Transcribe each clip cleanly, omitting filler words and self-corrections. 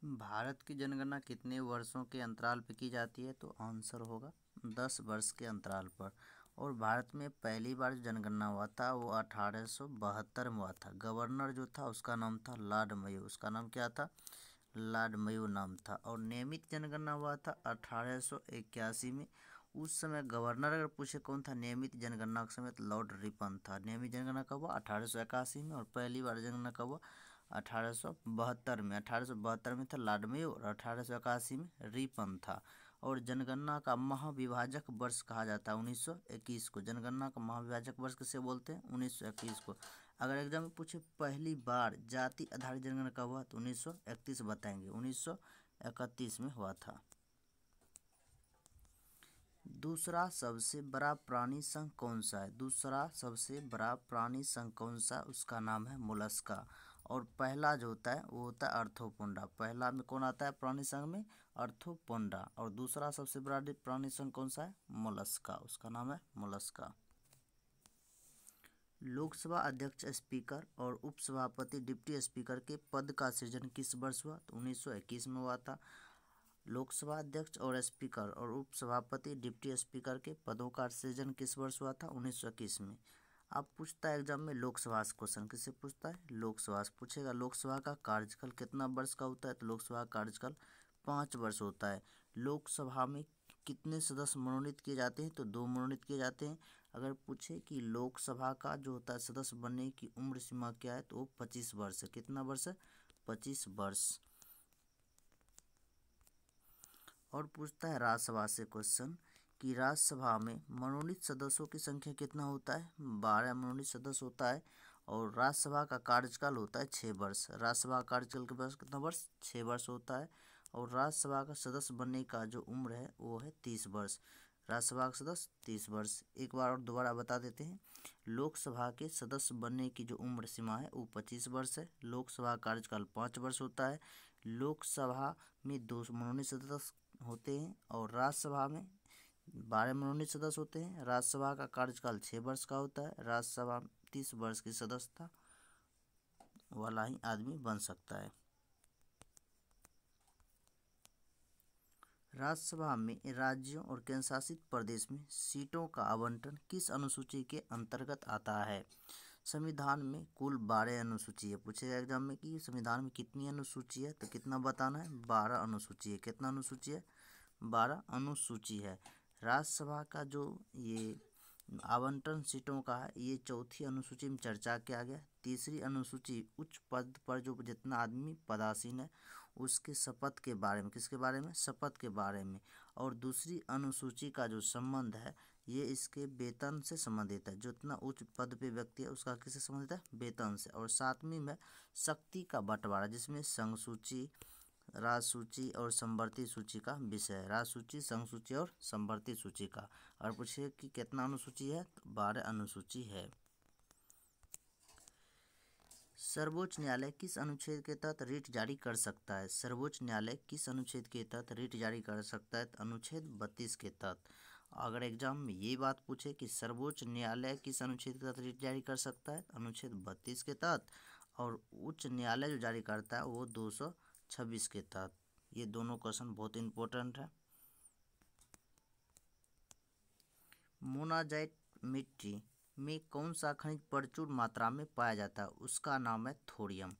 भारत की जनगणना कितने वर्षों के अंतराल पर की जाती है? तो आंसर होगा 10 वर्ष के अंतराल पर। और भारत में पहली बार जो जनगणना हुआ था वो 1872 में हुआ था। गवर्नर जो था उसका नाम था लॉर्ड मेयो। उसका नाम क्या था? लॉर्ड मेयो नाम था। और नियमित जनगणना हुआ था 1881 में। उस समय गवर्नर अगर पूछे कौन था नियमित जनगणना के समय, तो लॉर्ड रिपन था। नियमित जनगणना कब हुआ? 1881 में। और पहली बार जनगणना कब हुआ? 1872 में। 1872 में था लॉर्ड मेयो और 1881 में रिपन था। और जनगणना का महाविभाजक वर्ष कहा जाता है 1921 को। जनगणना का महाविभाजक वर्ष किसे बोलते हैं? 1921 को। अगर एग्जाम में पूछे पहली बार जाति आधारित जनगणना कब हुआ, तो 1931 बताएंगे। 1931 में हुआ था। दूसरा सबसे बड़ा प्राणी संघ कौन सा है? दूसरा सबसे बड़ा प्राणी संघ कौन सा? उसका नाम है मोलस्का। और पहला जो होता है वो होता है आर्थ्रोपोडा। पहला में कौन आता है प्राणी संघ में? आर्थ्रोपोडा। और दूसरा सबसे बड़ा प्राणी संघ कौन सा है? मोलस्का। उसका नाम है मोलस्का। लोकसभा अध्यक्ष, स्पीकर और उपसभापति, डिप्टी स्पीकर के पद का सृजन किस वर्ष हुआ? तो 1921 में हुआ था। लोकसभा अध्यक्ष और स्पीकर और उपसभापति, डिप्टी स्पीकर के पदों का सृजन किस वर्ष हुआ था? 1921 में। अब पूछता है एग्जाम में लोकसभा से क्वेश्चन। किससे पूछता है? लोकसभा से पूछेगा। लोकसभा का कार्यकाल कितना वर्ष का होता है? तो लोकसभा का कार्यकाल 5 वर्ष होता है। लोकसभा में कितने सदस्य मनोनीत किए जाते हैं? तो 2 मनोनीत किए जाते हैं। अगर पूछे कि लोकसभा का जो होता है सदस्य बनने की उम्र सीमा क्या है, तो वो 25 वर्ष है। कितना वर्ष है? 25 वर्ष। और पूछता है राज्यसभा से क्वेश्चन कि राज्यसभा में मनोनीत सदस्यों की संख्या कितना होता है? 12 मनोनीत सदस्य होता है। और राज्यसभा का कार्यकाल होता है 6 वर्ष। राज्यसभा कार्यकाल के पास कितना वर्ष? 6 वर्ष होता है। और राज्यसभा का सदस्य बनने का जो उम्र है वो है 30 वर्ष। राज्यसभा का सदस्य 30 वर्ष। एक बार और दोबारा बता देते हैं। लोकसभा के सदस्य बनने की जो उम्र सीमा है वो 25 वर्ष है। लोकसभा कार्यकाल 5 वर्ष होता है। लोकसभा में 2 मनोनीत सदस्य होते हैं और राज्यसभा में 12 मनोनीत सदस्य होते हैं। राज्यसभा का कार्यकाल 6 वर्ष का होता है। राज्यसभा 30 वर्ष की सदस्यता वाला ही आदमी बन सकता है। राज्यसभा में राज्यों और केंद्र शासित प्रदेश में सीटों का आवंटन किस अनुसूची के अंतर्गत आता है? संविधान में कुल 12 अनुसूची है। पूछेगा एग्जाम में कि संविधान में कितनी अनुसूची है, तो कितना बताना है? 12 अनुसूची है। कितना अनुसूची है? 12 अनुसूची है। राज्यसभा का जो ये आवंटन सीटों का है ये 4थी अनुसूची में चर्चा किया गया। तीसरी अनुसूची उच्च पद पर जो जितना आदमी पदासीन है उसके शपथ के बारे में। किसके बारे में? शपथ के बारे में। और दूसरी अनुसूची का जो संबंध है ये इसके वेतन से संबंधित है। जितना उच्च पद पे व्यक्ति है उसका किससे संबंधित है? वेतन से। और 7वीं में शक्ति का बंटवारा, जिसमें संघ सूची, राजसूची और समवर्ती सूची का विषय है। राजसूची, संघ सूची और समवर्ती सूची का। और पूछिए कि कितना अनुसूची है? तो 12 अनुसूची है। सर्वोच्च न्यायालय किस अनुच्छेद के तहत रिट जारी कर सकता है? सर्वोच्च न्यायालय किस अनुच्छेद के तहत रिट जारी कर सकता है? तो अनुच्छेद 32 के तहत। अगर एग्जाम में ये बात पूछे कि सर्वोच्च न्यायालय किस अनुच्छेद के तहत रिट जारी कर सकता है, अनुच्छेद 32 के तहत। और उच्च न्यायालय जो जारी करता है वो 226 के तहत। ये दोनों क्वेश्चन बहुत इंपॉर्टेंट है। मोनाजाइट मिट्टी में कौन सा खनिज प्रचुर मात्रा में पाया जाता है? उसका नाम है थोरियम।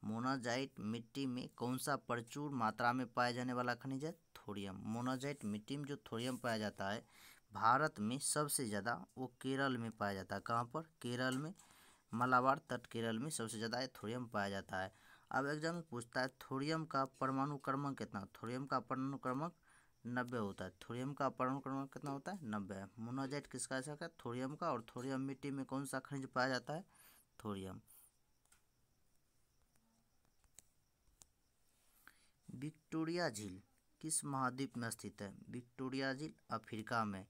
मोनाजाइट मिट्टी में कौन सा प्रचुर मात्रा में पाया जाने वाला खनिज है? थोरियम। मोनाजाइट मिट्टी में जो थोरियम पाया जाता है भारत में सबसे ज़्यादा वो केरल में पाया जाता है। कहाँ पर? केरल में। मालाबार तट केरल में सबसे ज़्यादा थोरियम पाया जाता है। अब एग्जाम में पूछता है थोरियम का परमाणु क्रमांक कितना? थोरियम का परमाणु क्रमांक 90 होता है। थोरियम का परमाणु क्रमांक कितना होता है? 90। मोनाजाइट किसका ऐसा है? थोरियम का। और थोरियम मिट्टी में कौन सा खनिज पाया जाता है? थोरियम। विक्टोरिया झील किस महाद्वीप में स्थित है? विक्टोरिया झील अफ्रीका में।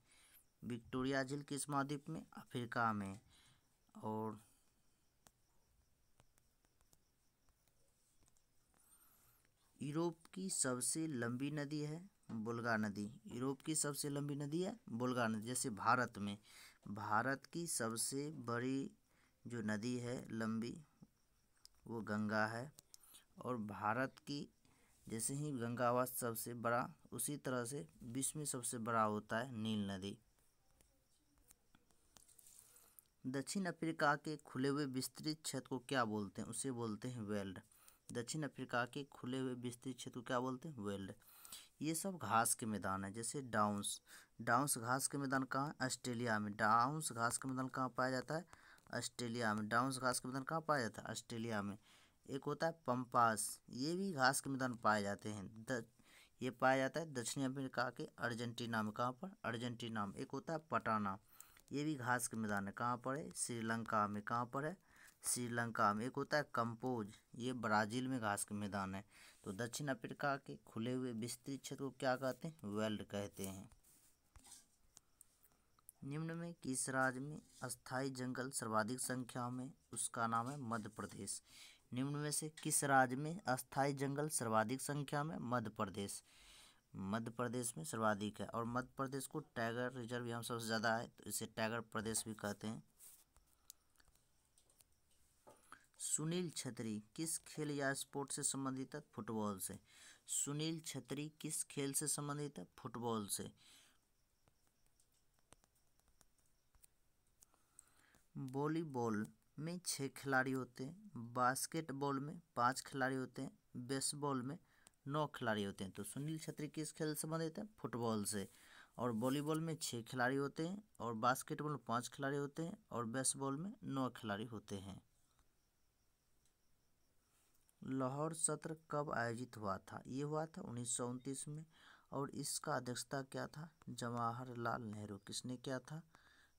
विक्टोरिया झील किस महाद्वीप में? अफ्रीका में। और यूरोप की सबसे लंबी नदी है वोल्गा नदी। यूरोप की सबसे लंबी नदी है वोल्गा नदी। जैसे भारत में भारत की सबसे बड़ी जो नदी है लंबी वो गंगा है। और भारत की जैसे ही गंगा सबसे बड़ा, उसी तरह से विश्व में सबसे बड़ा होता है नील नदी। दक्षिण अफ्रीका के खुले हुए विस्तृत क्षेत्र को क्या बोलते हैं? उसे बोलते हैं वेल्ड। दक्षिण अफ्रीका के खुले हुए विस्तृत क्षेत्र को क्या बोलते हैं? वेल्ड। ये सब घास के मैदान है। जैसे डाउन्स, डाउन्स घास के मैदान कहाँ है? ऑस्ट्रेलिया में। डाउन्स घास का मैदान कहाँ पाया जाता है? ऑस्ट्रेलिया में। डाउन्स घास का मैदान कहाँ पाया जाता है? ऑस्ट्रेलिया में। एक होता है पंपास, ये भी घास के मैदान पाए जाते हैं। ये पाया जाता है दक्षिण अफ्रीका के अर्जेंटीना में। कहाँ पर? अर्जेंटीना में। एक होता है पटाना, ये भी घास के मैदान है। कहाँ पर है? श्रीलंका में। कहाँ पर है? श्रीलंका में। एक होता है कंपोज, ये ब्राज़ील में घास के मैदान है। तो दक्षिण अफ्रीका के खुले हुए विस्तृत क्षेत्र को क्या कहते हैं? वेल्ड कहते हैं। निम्न में किस राज्य में अस्थायी जंगल सर्वाधिक संख्या में? उसका नाम है मध्य प्रदेश। निम्न में से किस राज्य में अस्थायी जंगल सर्वाधिक संख्या में? मध्य प्रदेश। मध्य प्रदेश में सर्वाधिक है। और मध्य प्रदेश को टाइगर रिजर्व यहाँ सबसे ज़्यादा है, तो इसे टाइगर प्रदेश भी कहते हैं। सुनील छेत्री किस खेल या स्पोर्ट से संबंधित है? फुटबॉल से। सुनील छेत्री किस खेल से संबंधित है? फुटबॉल से। वॉलीबॉल में 6 खिलाड़ी होते हैं, बास्केटबॉल में 5 खिलाड़ी होते हैं, बेसबॉल में 9 खिलाड़ी होते हैं। तो सुनील छेत्री किस खेल से संबंधित है? फुटबॉल से। और वॉलीबॉल में 6 खिलाड़ी होते हैं, और बास्केटबॉल में 5 खिलाड़ी होते हैं, और बेसबॉल में 9 खिलाड़ी होते हैं। लाहौर सत्र कब आयोजित हुआ था? ये हुआ था 1929 में। और इसका अध्यक्षता क्या था? जवाहरलाल नेहरू। किसने किया था?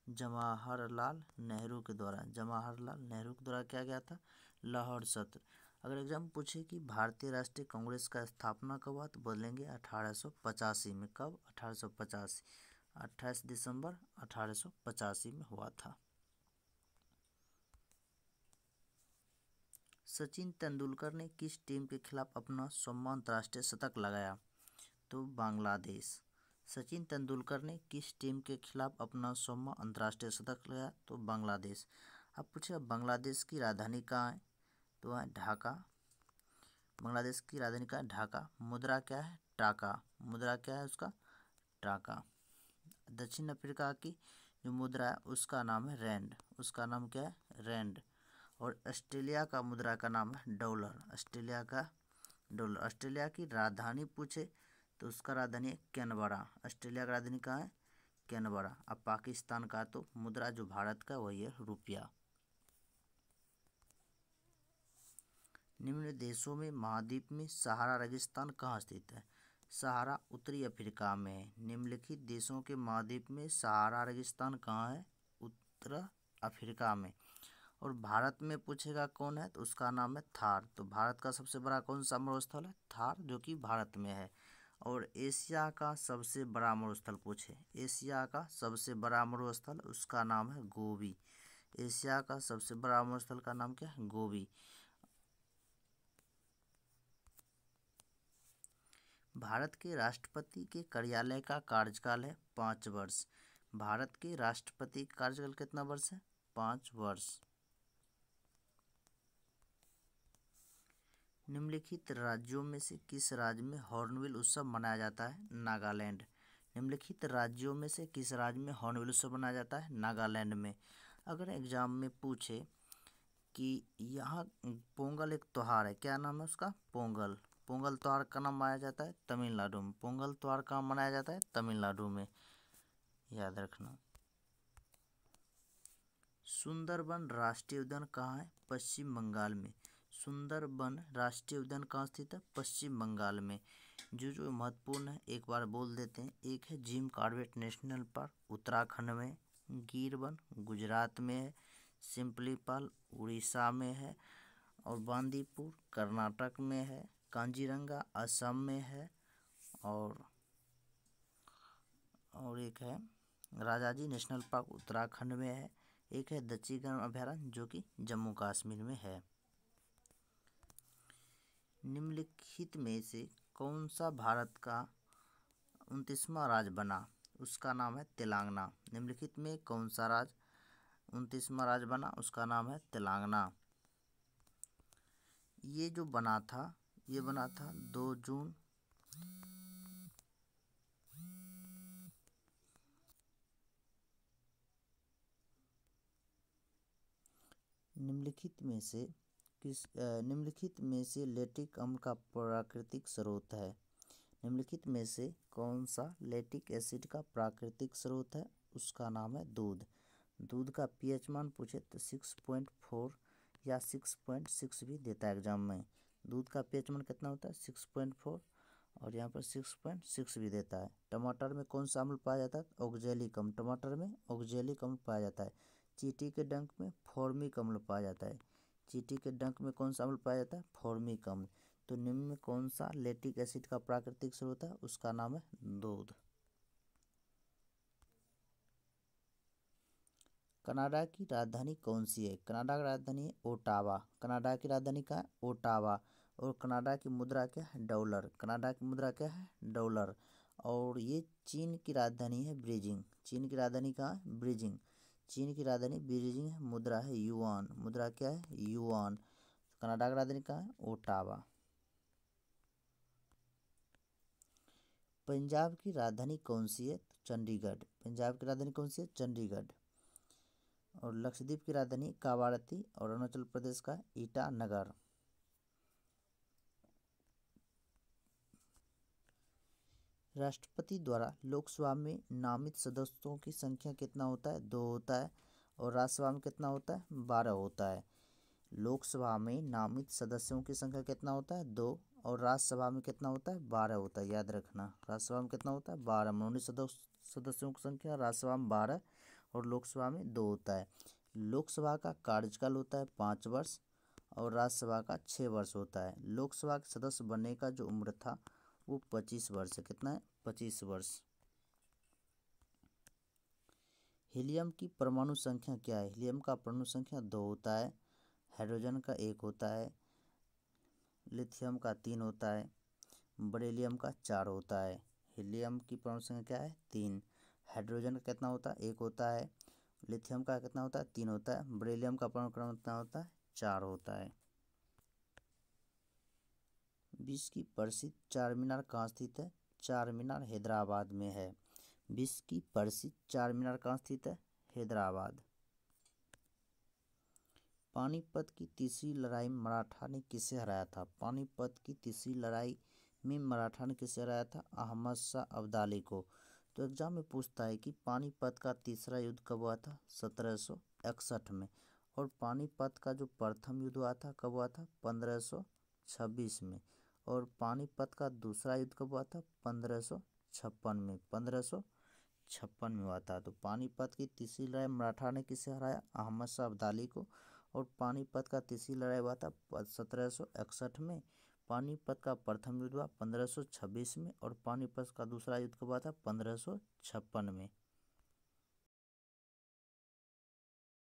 जवाहरलाल नेहरू के द्वारा। जवाहरलाल नेहरू के द्वारा क्या गया था? लाहौर सत्र। अगर एग्जाम पूछे कि भारतीय राष्ट्रीय कांग्रेस का स्थापना कब हुआ, तो बोलेंगे 1885 में। कब? 1885। 28 दिसंबर 1885 में हुआ था। सचिन तेंदुलकर ने किस टीम के खिलाफ अपना 100वां अंतर्राष्ट्रीय शतक लगाया? तो बांग्लादेश। सचिन तेंदुलकर ने किस टीम के खिलाफ अपना 100वां अंतर्राष्ट्रीय शतक लगाया? तो बांग्लादेश। अब पूछे बांग्लादेश की राजधानी कहाँ है? तो है ढाका। बांग्लादेश की राजधानी का ढाका। मुद्रा क्या है? टाका। मुद्रा क्या है उसका? टाका। दक्षिण अफ्रीका की जो मुद्रा है उसका नाम है रैंड। उसका नाम क्या है? रैंड। और ऑस्ट्रेलिया का मुद्रा का नाम है डॉलर। ऑस्ट्रेलिया का डॉलर। ऑस्ट्रेलिया की राजधानी पूछे तो उसका राजधानी है कैनबरा। ऑस्ट्रेलिया का राजधानी कहाँ है? कैनबरा। अब पाकिस्तान का तो मुद्रा जो भारत का वही है रुपया। निम्न देशों में महाद्वीप में सहारा रेगिस्तान कहाँ स्थित है? सहारा उत्तरी अफ्रीका में है। निम्नलिखित देशों के महाद्वीप में सहारा रेगिस्तान कहाँ है? उत्तर अफ्रीका में। और भारत में पूछेगा कौन है, तो उसका नाम है थार। तो भारत का सबसे बड़ा कौन सा मरुस्थल है? थार, जो कि भारत में है। और एशिया का सबसे बड़ा मरुस्थल पूछे, एशिया का सबसे बड़ा मरुस्थल, उसका नाम है गोबी। एशिया का सबसे बड़ा मरुस्थल का नाम क्या है? गोबी। भारत के राष्ट्रपति के कार्यालय का कार्यकाल है 5 वर्ष। भारत के राष्ट्रपति का कार्यकाल कितना वर्ष है? 5 वर्ष। निम्नलिखित राज्यों में से किस राज्य में हॉर्नबिल उत्सव मनाया जाता है? नागालैंड। निम्नलिखित राज्यों में से किस राज्य में हॉर्नबिल उत्सव मनाया जाता है? नागालैंड में। अगर एग्जाम में पूछे कि यहाँ पोंगल एक त्यौहार है, क्या नाम है उसका? पोंगल। पोंगल त्यौहार का नाम मनाया जाता है तमिलनाडु में। पोंगल त्यौहार कहाँ मनाया जाता है? तमिलनाडु में, याद रखना। सुंदरबन राष्ट्रीय उद्यान कहाँ है? पश्चिम बंगाल में। सुंदरबन राष्ट्रीय उद्यान कहाँ स्थित है? पश्चिम बंगाल में। जो महत्वपूर्ण है एक बार बोल देते हैं। एक है Jim Corbett national park Uttarakhand में, गिरवन गुजरात में है, सिम्पलीपाल उड़ीसा में है, और बांदीपुर कर्नाटक में है, कांजीरंगा असम में है, और एक है राजाजी नेशनल पार्क उत्तराखंड में है। एक है दच्चीगढ़ अभयारण्य जो कि जम्मू कश्मीर में है। निम्नलिखित में से कौन सा भारत का 29वां राज्य बना? उसका नाम है तेलंगाना। निम्नलिखित में कौन सा राज्य 29वां राज्य बना? उसका नाम है तेलंगाना। ये जो बना था ये बना था 2 जून निम्नलिखित में से लैक्टिक अम्ल का प्राकृतिक स्रोत है। निम्नलिखित में से कौन सा लैक्टिक एसिड का प्राकृतिक स्रोत है? उसका नाम है दूध। दूध का पीएच मान पूछे तो 6.4 या 6.6 भी देता है एग्जाम में। दूध का पीएच मान कितना होता है? 6.4 और यहाँ पर 6.6 भी देता है। टमाटर में कौन सा अम्ल पाया जाता है? ऑक्जेलिक अम्ल। टमाटर में ऑक्जेलिक अम्ल पाया जाता है। चींटी के डंक में फॉर्मिक अम्ल पाया जाता है। चींटी के डंक में कौन सा अम्ल पाया जाता है? फॉर्मिक अम्ल। तो निम्न में कौन सा लैक्टिक एसिड का प्राकृतिक स्रोत है? उसका नाम है दूध। कनाडा की राजधानी कौन सी है? कनाडा की राजधानी है ओटावा। कनाडा की राजधानी क्या है? ओटावा। और कनाडा की मुद्रा क्या है? डॉलर। कनाडा की मुद्रा क्या है? डॉलर। और ये चीन की राजधानी है बीजिंग। चीन की राजधानी कहाँ है? बीजिंग। चीन की राजधानी बीजिंग है। मुद्रा है युआन। मुद्रा क्या है? युआन। कनाडा की राजधानी कहाँ है? ओटावा। पंजाब की राजधानी कौन सी है? चंडीगढ़। पंजाब की राजधानी कौन सी है? चंडीगढ़। और लक्षद्वीप की राजधानी कावारती और अरुणाचल प्रदेश का ईटानगर। राष्ट्रपति द्वारा लोकसभा में नामित सदस्यों की संख्या कितना होता है? 2 होता है। और राज्यसभा में कितना होता है? 12 होता है। लोकसभा में नामित सदस्यों की संख्या कितना होता है? 2। और राज्यसभा में कितना होता है? 12 होता है। याद रखना, राज्यसभा में कितना होता है? 12। मनोनीत सदस्यों की संख्या राज्यसभा में 12 और लोकसभा में 2 होता है। लोकसभा का कार्यकाल होता है 5 वर्ष और राज्यसभा का 6 वर्ष होता है। लोकसभा के सदस्य बनने का जो उम्र था वो 25 वर्ष है। कितना है? 25 वर्ष। हीलियम की परमाणु संख्या क्या है? हीलियम का परमाणु संख्या 2 होता है। हाइड्रोजन का 1 होता है। लिथियम का 3 होता है। बेरिलियम का 4 होता है। हीलियम की परमाणु संख्या क्या है? 3। हाइड्रोजन का कितना होता है? 1 होता है। लिथियम का कितना होता है? 3 होता है। बेरिलियम का परमाणु क्रमांक कितना होता है? 4 होता है। विश्व की प्रसिद्ध चार मीनार कहाँ स्थित है? चार मीनार हैदराबाद में है। विश्व की प्रसिद्ध चार मीनार कहाँ स्थित है? हैदराबाद। पानीपत की तीसरी लड़ाई में मराठा ने किसे हराया था? पानीपत की तीसरी लड़ाई में मराठा ने किसे हराया था? अहमद शाह अब्दाली को। तो एग्जाम में पूछता है कि पानीपत का तीसरा युद्ध कब हुआ था? 1761 में। और पानीपत का जो प्रथम युद्ध हुआ था कब हुआ था? 1526 में। और पानीपत का दूसरा युद्ध कब हुआ था? 1556 में। 1556 में हुआ था। तो पानीपत की तीसरी लड़ाई मराठा ने किसे हराया? अहमद शाह अब्दाली को। और पानीपत का तीसरी लड़ाई हुआ था 1761 में। पानीपत का प्रथम युद्ध हुआ 1526 में और पानीपत का दूसरा युद्ध कब हुआ था? 1556 में।